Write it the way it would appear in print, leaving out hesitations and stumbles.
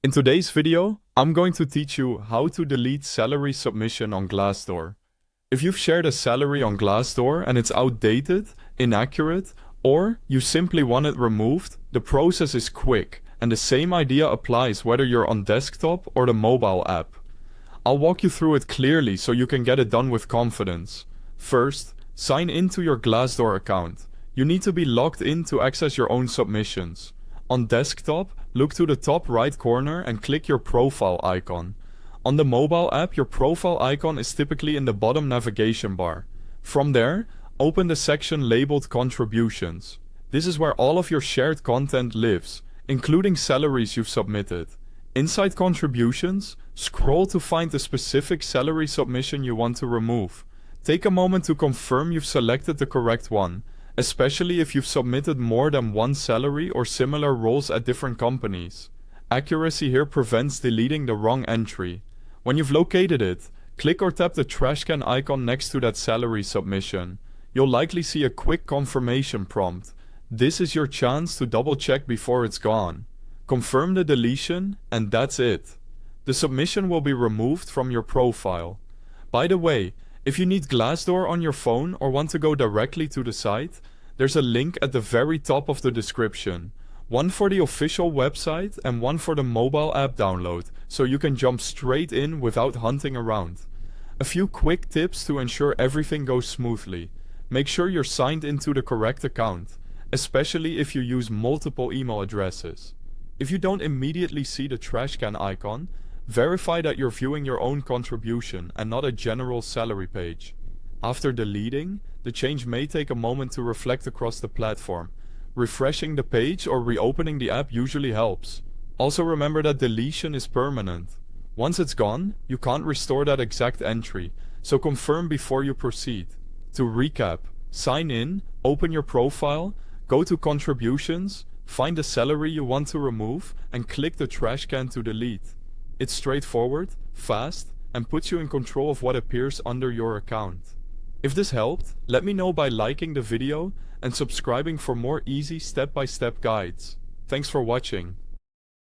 In today's video, I'm going to teach you how to delete salary submission on Glassdoor. If you've shared a salary on Glassdoor and it's outdated, inaccurate, or you simply want it removed, the process is quick, and the same idea applies whether you're on desktop or the mobile app. I'll walk you through it clearly so you can get it done with confidence. First, sign into your Glassdoor account. You need to be logged in to access your own submissions. On desktop, look to the top right corner and click your profile icon. On the mobile app, your profile icon is typically in the bottom navigation bar. From there, open the section labeled Contributions. This is where all of your shared content lives, including salaries you've submitted. Inside Contributions, scroll to find the specific salary submission you want to remove. Take a moment to confirm you've selected the correct one, especially if you've submitted more than one salary or similar roles at different companies. Accuracy here prevents deleting the wrong entry. When you've located it, click or tap the trash can icon next to that salary submission. You'll likely see a quick confirmation prompt. This is your chance to double check before it's gone. Confirm the deletion, and that's it. The submission will be removed from your profile. By the way, if you need Glassdoor on your phone or want to go directly to the site, there's a link at the very top of the description. One for the official website and one for the mobile app download, so you can jump straight in without hunting around. A few quick tips to ensure everything goes smoothly. Make sure you're signed into the correct account, especially if you use multiple email addresses. If you don't immediately see the trash can icon, verify that you're viewing your own contribution and not a general salary page. After deleting, the change may take a moment to reflect across the platform. Refreshing the page or reopening the app usually helps. Also remember that deletion is permanent. Once it's gone, you can't restore that exact entry, so confirm before you proceed. To recap, sign in, open your profile, go to Contributions, find the salary you want to remove, and click the trash can to delete. It's straightforward, fast, and puts you in control of what appears under your account. If this helped, let me know by liking the video and subscribing for more easy step-by-step guides. Thanks for watching.